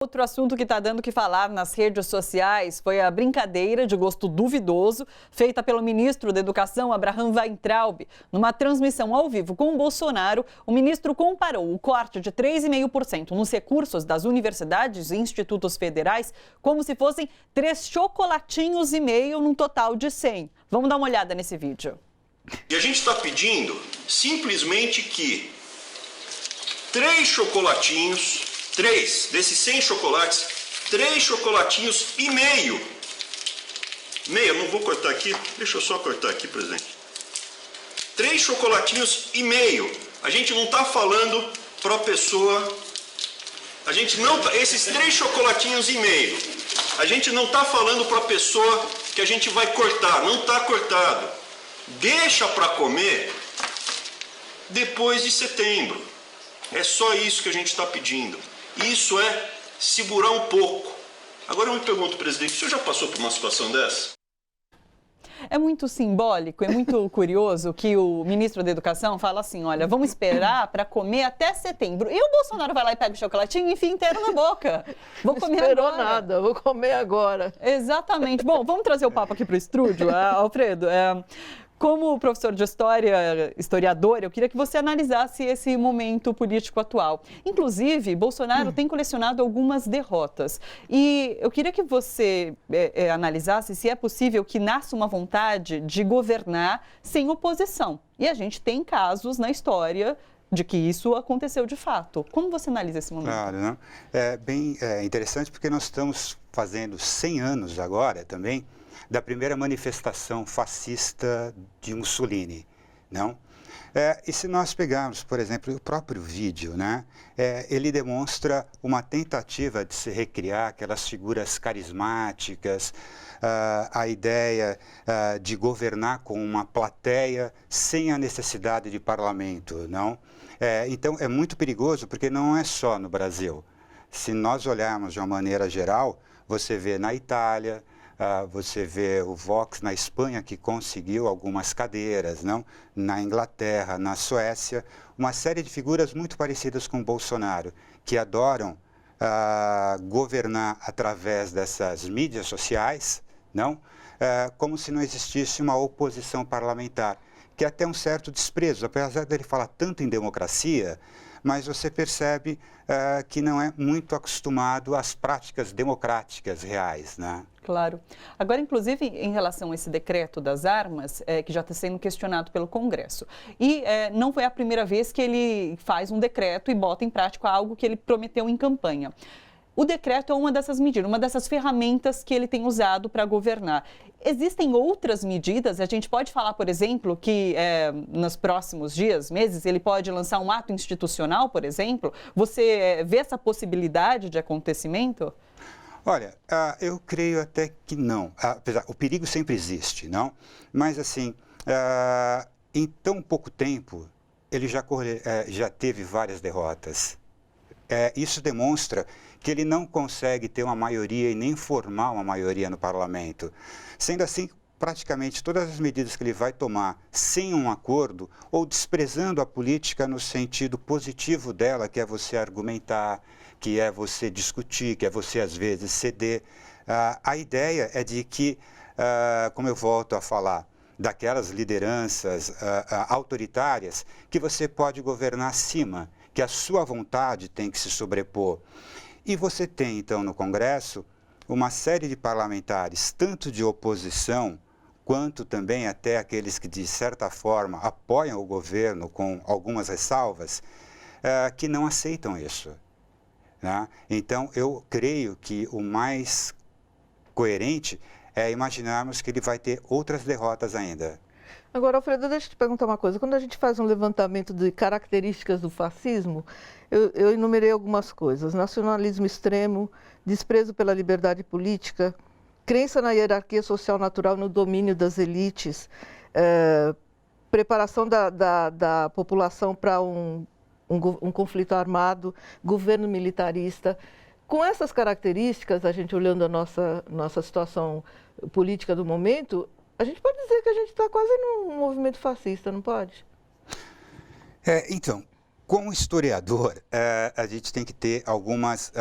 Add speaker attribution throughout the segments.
Speaker 1: Outro assunto que está dando o que falar nas redes sociais foi a brincadeira de gosto duvidoso feita pelo ministro da Educação, Abraham Weintraub. Numa transmissão ao vivo com o Bolsonaro, o ministro comparou o corte de 3,5% nos recursos das universidades e institutos federais como se fossem 3 chocolatinhos e meio num total de 100. Vamos dar uma olhada nesse vídeo.
Speaker 2: E a gente está pedindo simplesmente que 3 chocolatinhos... 3 desses 100 chocolates, 3 chocolatinhos e meio. Meio, não vou cortar aqui, deixa eu só cortar aqui, presidente. 3 chocolatinhos e meio. A gente não está falando para a pessoa, esses 3 chocolatinhos e meio, a gente não está falando para a pessoa que a gente vai cortar, não está cortado. Deixa para comer depois de setembro. É só isso que a gente está pedindo. Isso é segurar um pouco. Agora eu me pergunto, presidente, o senhor já passou por uma situação dessa?
Speaker 1: É muito simbólico, é muito curioso que o ministro da Educação fala assim, olha, vamos esperar para comer até setembro. E o Bolsonaro vai lá e pega o chocolatinho e enfia inteiro na boca. Vou comer agora.
Speaker 3: Não esperou nada, vou comer agora.
Speaker 1: Exatamente. Bom, vamos trazer o papo aqui para o estúdio, Alfredo. Como professor de história, historiador, eu queria que você analisasse esse momento político atual. Inclusive, Bolsonaro tem colecionado algumas derrotas. E eu queria que você analisasse se é possível que nasça uma vontade de governar sem oposição. E a gente tem casos na história de que isso aconteceu de fato. Como você analisa esse momento?
Speaker 4: Claro, né? É bem interessante porque nós estamos fazendo 100 anos agora também da primeira manifestação fascista de Mussolini, não? E se nós pegarmos, por exemplo, o próprio vídeo, né? Ele demonstra uma tentativa de se recriar aquelas figuras carismáticas, a ideia de governar com uma plateia sem a necessidade de parlamento, não? Então, é muito perigoso porque não é só no Brasil. Se nós olharmos de uma maneira geral, você vê na Itália, você vê o Vox na Espanha, que conseguiu algumas cadeiras, não? Na Inglaterra, na Suécia, uma série de figuras muito parecidas com o Bolsonaro, que adoram governar através dessas mídias sociais, não? Como se não existisse uma oposição parlamentar, que é até um certo desprezo, apesar dele falar tanto em democracia, mas você percebe que não é muito acostumado às práticas democráticas reais, né?
Speaker 1: Claro. Agora, inclusive, em relação a esse decreto das armas, que já está sendo questionado pelo Congresso. E não foi a primeira vez que ele faz um decreto e bota em prática algo que ele prometeu em campanha. O decreto é uma dessas medidas, uma dessas ferramentas que ele tem usado para governar. Existem outras medidas? A gente pode falar, por exemplo, que nos próximos dias, meses, ele pode lançar um ato institucional, por exemplo? Você vê essa possibilidade de acontecimento?
Speaker 4: Olha, eu creio até que não. Apesar, o perigo sempre existe, não? Mas, assim, em tão pouco tempo, ele já teve várias derrotas. Isso demonstra que ele não consegue ter uma maioria e nem formar uma maioria no parlamento. Sendo assim, praticamente todas as medidas que ele vai tomar sem um acordo ou desprezando a política no sentido positivo dela, que é você argumentar, que é você discutir, que é você às vezes ceder, a ideia é de que, como eu volto a falar, daquelas lideranças autoritárias, que você pode governar acima, que a sua vontade tem que se sobrepor. E você tem, então, no Congresso, uma série de parlamentares, tanto de oposição, quanto também até aqueles que, de certa forma, apoiam o governo com algumas ressalvas, que não aceitam isso, né? Então, eu creio que o mais coerente é imaginarmos que ele vai ter outras derrotas ainda.
Speaker 3: Agora, Alfredo, deixa eu te perguntar uma coisa. Quando a gente faz um levantamento de características do fascismo, eu enumerei algumas coisas. Nacionalismo extremo, desprezo pela liberdade política, crença na hierarquia social natural no domínio das elites, preparação da população para um conflito armado, governo militarista. Com essas características, a gente olhando a nossa situação política do momento, a gente pode dizer que a gente está quase num movimento fascista, não pode?
Speaker 4: Então, Como historiador, a gente tem que ter algumas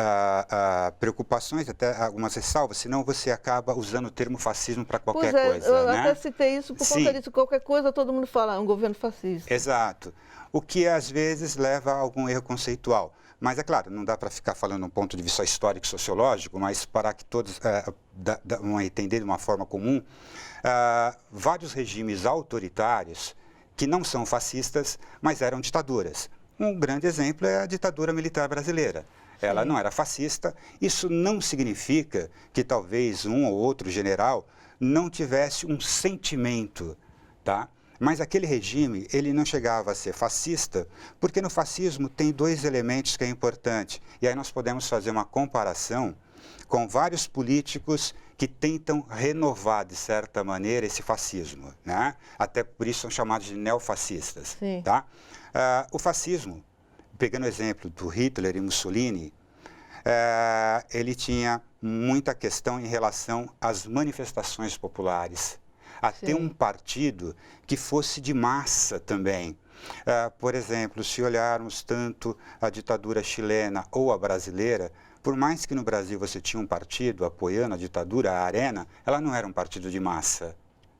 Speaker 4: preocupações, até algumas ressalvas, senão você acaba usando o termo fascismo para qualquer coisa.
Speaker 3: Eu
Speaker 4: né?
Speaker 3: até citei isso por conta disso. Qualquer coisa, todo mundo fala, é um governo fascista.
Speaker 4: Exato. O que às vezes leva a algum erro conceitual. Mas é claro, não dá para ficar falando um ponto de vista histórico e sociológico, mas para que todos vão entender de uma forma comum, vários regimes autoritários que não são fascistas, mas eram ditaduras. Um grande exemplo é a ditadura militar brasileira. Ela não era fascista. Isso não significa que talvez um ou outro general não tivesse um sentimento, tá? Mas aquele regime, ele não chegava a ser fascista, porque no fascismo tem dois elementos que é importante. E aí nós podemos fazer uma comparação com vários políticos que tentam renovar, de certa maneira, esse fascismo, né? Até por isso são chamados de neofascistas, tá? O fascismo, pegando o exemplo do Hitler e Mussolini, ele tinha muita questão em relação às manifestações populares, a ter um partido que fosse de massa também. Por exemplo, se olharmos tanto a ditadura chilena ou a brasileira, por mais que no Brasil você tinha um partido apoiando a ditadura, a Arena, ela não era um partido de massa.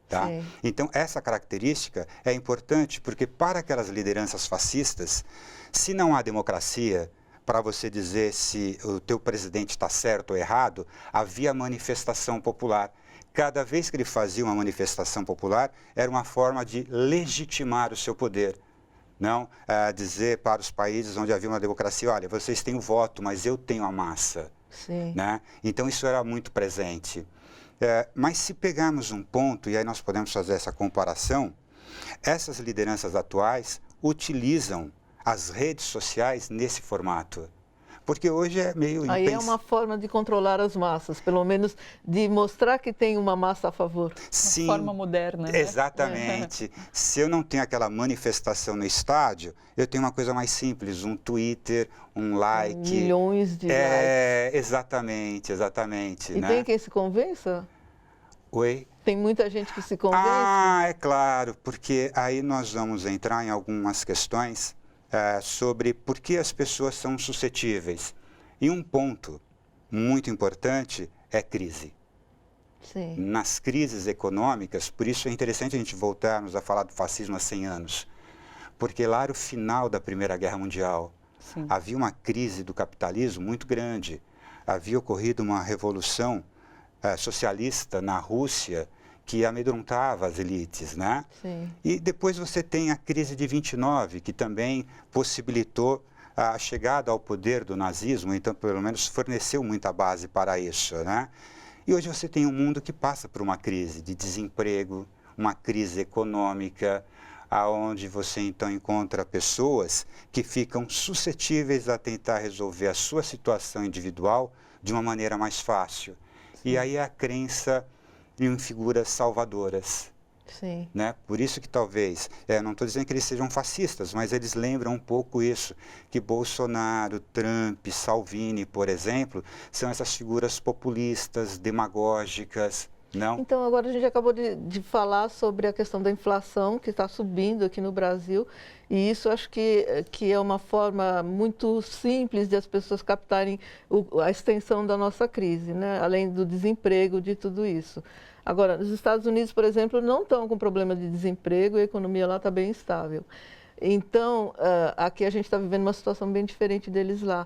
Speaker 4: Tá? Então, essa característica é importante porque para aquelas lideranças fascistas, se não há democracia, para você dizer se o teu presidente está certo ou errado, havia manifestação popular. Cada vez que ele fazia uma manifestação popular, era uma forma de legitimar o seu poder. Não dizer para os países onde havia uma democracia, olha, vocês têm o voto, mas eu tenho a massa. Né? Então, isso era muito presente. Mas se pegarmos um ponto, e aí nós podemos fazer essa comparação, essas lideranças atuais utilizam as redes sociais nesse formato. Porque hoje é meio...
Speaker 3: Aí é uma forma de controlar as massas, pelo menos de mostrar que tem uma massa a favor.
Speaker 1: Sim, uma forma moderna. Né?
Speaker 4: Exatamente. Se eu não tenho aquela manifestação no estádio, eu tenho uma coisa mais simples, um Twitter, um like.
Speaker 3: Milhões de likes.
Speaker 4: Exatamente, exatamente.
Speaker 3: E
Speaker 4: né?
Speaker 3: tem quem se convença?
Speaker 4: Oi?
Speaker 3: Tem muita gente que se convence?
Speaker 4: É claro, porque aí nós vamos entrar em algumas questões sobre por que as pessoas são suscetíveis. E um ponto muito importante é crise.
Speaker 3: Sim.
Speaker 4: Nas crises econômicas, por isso é interessante a gente voltarmos a falar do fascismo há 100 anos, porque lá era o final da Primeira Guerra Mundial. Havia uma crise do capitalismo muito grande. Havia ocorrido uma revolução socialista na Rússia que amedrontava as elites, né? E depois você tem a crise de 29, que também possibilitou a chegada ao poder do nazismo, então pelo menos forneceu muita base para isso, né? E hoje você tem um mundo que passa por uma crise de desemprego, uma crise econômica, aonde você então encontra pessoas que ficam suscetíveis a tentar resolver a sua situação individual de uma maneira mais fácil. E aí a crença em figuras salvadoras. Né? Por isso que talvez, não estou dizendo que eles sejam fascistas, mas eles lembram um pouco isso, que Bolsonaro, Trump, Salvini, por exemplo, são essas figuras populistas, demagógicas. Não?
Speaker 3: Então, agora a gente acabou de falar sobre a questão da inflação, que está subindo aqui no Brasil, e isso acho que é uma forma muito simples de as pessoas captarem a extensão da nossa crise, né? Além do desemprego, de tudo isso. Agora, nos Estados Unidos, por exemplo, não estão com problema de desemprego e a economia lá está bem estável. Então, aqui a gente está vivendo uma situação bem diferente deles lá.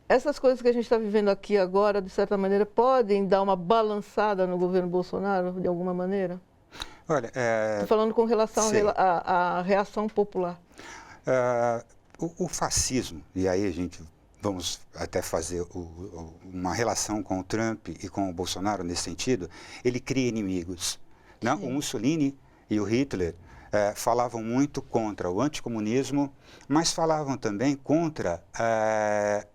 Speaker 3: Essas coisas que a gente está vivendo aqui agora, de certa maneira, podem dar uma balançada no governo Bolsonaro, de alguma maneira?
Speaker 4: Olha,
Speaker 3: estou falando com relação à reação popular.
Speaker 4: O fascismo, e aí a gente vamos até fazer uma relação com o Trump e com o Bolsonaro nesse sentido, ele cria inimigos. Não? O Mussolini e o Hitler falavam muito contra o anticomunismo, mas falavam também contra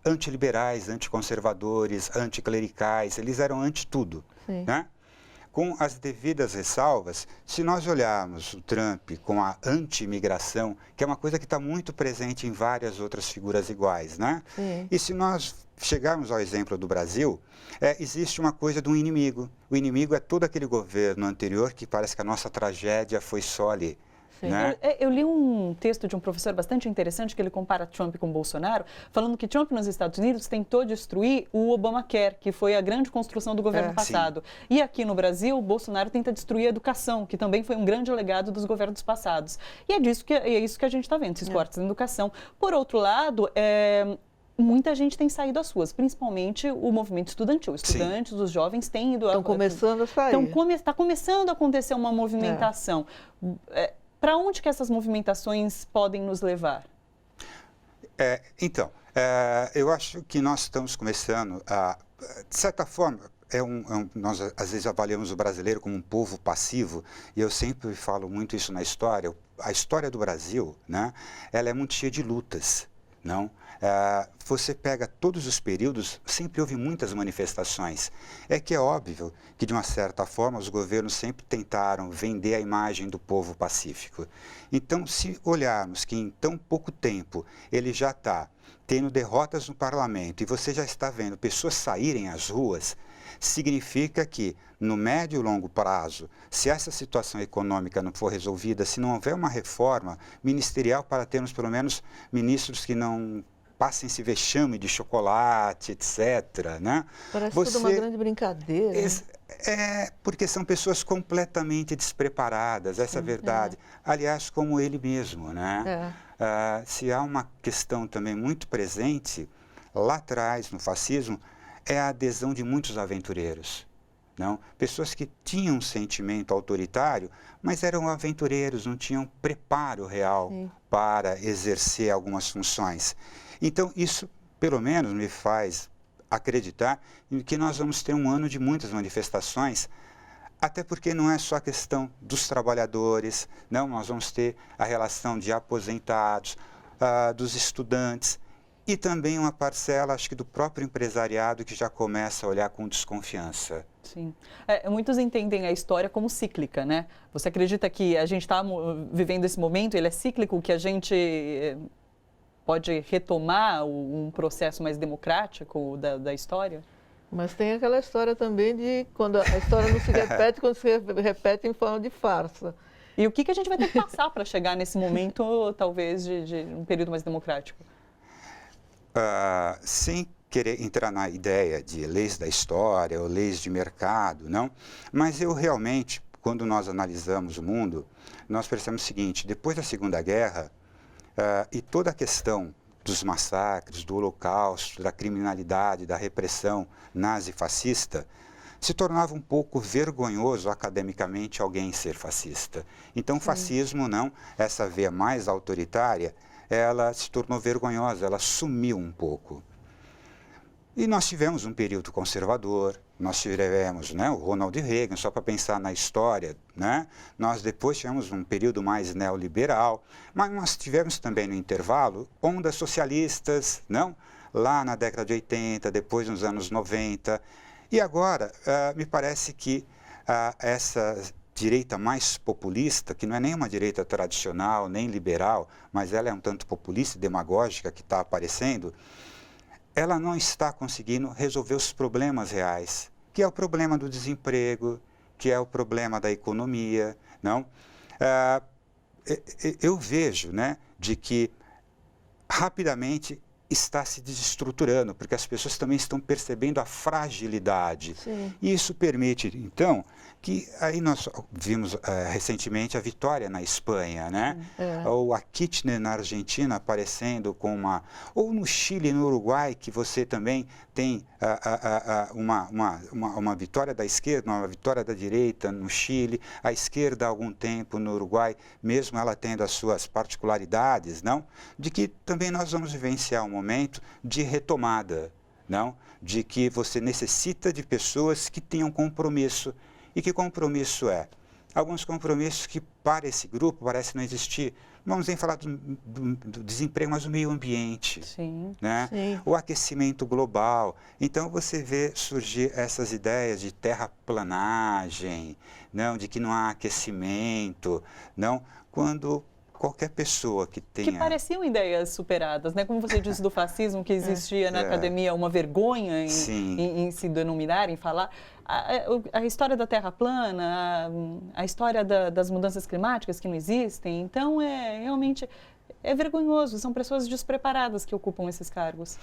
Speaker 4: antiliberais, anticonservadores, anticlericais, eles eram anti-tudo. Né? Com as devidas ressalvas, se nós olharmos o Trump com a anti-imigração, que é uma coisa que está muito presente em várias outras figuras iguais, né? E se nós chegarmos ao exemplo do Brasil, existe uma coisa de um inimigo. O inimigo é todo aquele governo anterior que parece que a nossa tragédia foi só ali. Né?
Speaker 1: Eu li um texto de um professor bastante interessante que ele compara Trump com Bolsonaro, falando que Trump nos Estados Unidos tentou destruir o Obamacare, que foi a grande construção do governo passado. Sim. E aqui no Brasil, Bolsonaro tenta destruir a educação, que também foi um grande legado dos governos passados. E é isso que a gente está vendo, esses cortes na educação. Por outro lado, muita gente tem saído às ruas, principalmente o movimento estudantil. Estudantes, os jovens têm ido...
Speaker 3: Estão começando a sair.
Speaker 1: Está começando a acontecer uma movimentação. Para onde que essas movimentações podem nos levar?
Speaker 4: Eu acho que nós estamos começando a... De certa forma, nós às vezes avaliamos o brasileiro como um povo passivo, e eu sempre falo muito isso na história. A história do Brasil, né, ela é muito cheia de lutas, não? Você pega todos os períodos, sempre houve muitas manifestações. É que é óbvio que, de uma certa forma, os governos sempre tentaram vender a imagem do povo pacífico. Então, se olharmos que em tão pouco tempo ele já está tendo derrotas no parlamento e você já está vendo pessoas saírem às ruas, significa que, no médio e longo prazo, se essa situação econômica não for resolvida, se não houver uma reforma ministerial para termos, pelo menos, ministros que não passem esse vexame de chocolate, etc. Né?
Speaker 3: Parece tudo uma grande brincadeira.
Speaker 4: Porque são pessoas completamente despreparadas, essa é a verdade. Aliás, como ele mesmo. Né? Se há uma questão também muito presente, lá atrás, no fascismo, é a adesão de muitos aventureiros. Não? Pessoas que tinham um sentimento autoritário, mas eram aventureiros, não tinham preparo real para exercer algumas funções. Então, isso, pelo menos, me faz acreditar que nós vamos ter um ano de muitas manifestações, até porque não é só a questão dos trabalhadores, não, nós vamos ter a relação de aposentados, dos estudantes, e também uma parcela, acho que do próprio empresariado, que já começa a olhar com desconfiança.
Speaker 1: Sim. Muitos entendem a história como cíclica, né? Você acredita que a gente está vivendo esse momento, ele é cíclico, que a gente pode retomar um processo mais democrático da história?
Speaker 3: Mas tem aquela história também de quando a história não se repete, quando se repete em forma de farsa.
Speaker 1: E o que a gente vai ter que passar para chegar nesse momento, talvez, de um período mais democrático?
Speaker 4: Sem querer entrar na ideia de leis da história ou leis de mercado, não. Mas eu realmente, quando nós analisamos o mundo, nós percebemos o seguinte: depois da Segunda Guerra, e toda a questão dos massacres, do Holocausto, da criminalidade, da repressão nazi-fascista, se tornava um pouco vergonhoso academicamente alguém ser fascista. Então, o fascismo, não, essa veia mais autoritária, ela se tornou vergonhosa, ela sumiu um pouco. E nós tivemos um período conservador, nós tivemos, né, o Ronald Reagan, só para pensar na história, né? Nós depois tivemos um período mais neoliberal, mas nós tivemos também no intervalo ondas socialistas, não? Lá na década de 80, depois nos anos 90. E agora, me parece que essa direita mais populista, que não é nem uma direita tradicional, nem liberal, mas ela é um tanto populista e demagógica que está aparecendo, ela não está conseguindo resolver os problemas reais, que é o problema do desemprego, que é o problema da economia, não? Eu vejo, né, de que rapidamente está se desestruturando, porque as pessoas também estão percebendo a fragilidade.
Speaker 3: Sim.
Speaker 4: E isso permite, então, que aí nós vimos recentemente a Vitória na Espanha, né? Ou a Kirchner na Argentina aparecendo com uma... Ou no Chile e no Uruguai, que você também tem uma vitória da esquerda, uma vitória da direita no Chile, a esquerda há algum tempo no Uruguai, mesmo ela tendo as suas particularidades, não? De que também nós vamos vivenciar um momento de retomada, não? De que você necessita de pessoas que tenham compromisso. E que compromisso é? Alguns compromissos que para esse grupo parece não existir. Vamos nem falar do desemprego, mas do meio ambiente.
Speaker 1: Sim,
Speaker 4: né?
Speaker 3: sim.
Speaker 4: O aquecimento global. Então você vê surgir essas ideias de terraplanagem, não, de que não há aquecimento, não, quando qualquer pessoa que tenha...
Speaker 1: Que pareciam ideias superadas, né? Como você disse do fascismo, que existia na academia uma vergonha em se denominar, em falar. A história da Terra plana, a história das mudanças climáticas que não existem. Então, realmente é vergonhoso. São pessoas despreparadas que ocupam esses cargos.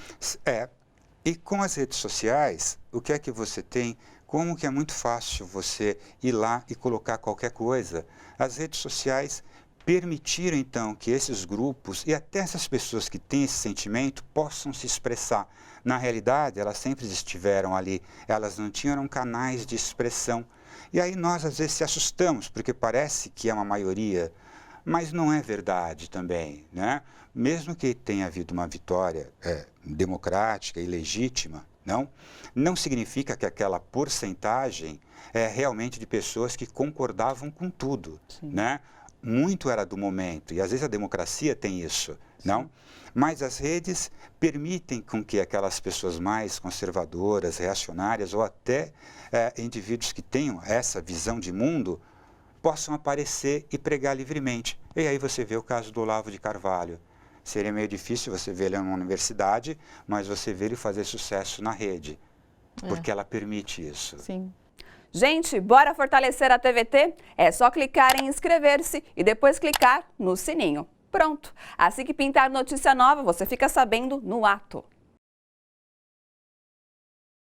Speaker 4: E com as redes sociais, o que é que você tem? Como que é muito fácil você ir lá e colocar qualquer coisa. As redes sociais permitiram, então, que esses grupos e até essas pessoas que têm esse sentimento possam se expressar. Na realidade, elas sempre estiveram ali, elas não tinham canais de expressão. E aí nós, às vezes, se assustamos, porque parece que é uma maioria, mas não é verdade também, né? Mesmo que tenha havido uma vitória democrática e legítima, não significa que aquela porcentagem é realmente de pessoas que concordavam com tudo, né? Muito era do momento, e às vezes a democracia tem isso, não? Mas as redes permitem com que aquelas pessoas mais conservadoras, reacionárias, ou até indivíduos que tenham essa visão de mundo, possam aparecer e pregar livremente. E aí você vê o caso do Olavo de Carvalho. Seria meio difícil você ver ele numa universidade, mas você vê ele fazer sucesso na rede, porque ela permite isso.
Speaker 1: Sim.
Speaker 5: Gente, bora fortalecer a TVT? É só clicar em inscrever-se e depois clicar no sininho. Pronto! Assim que pintar notícia nova, você fica sabendo no ato.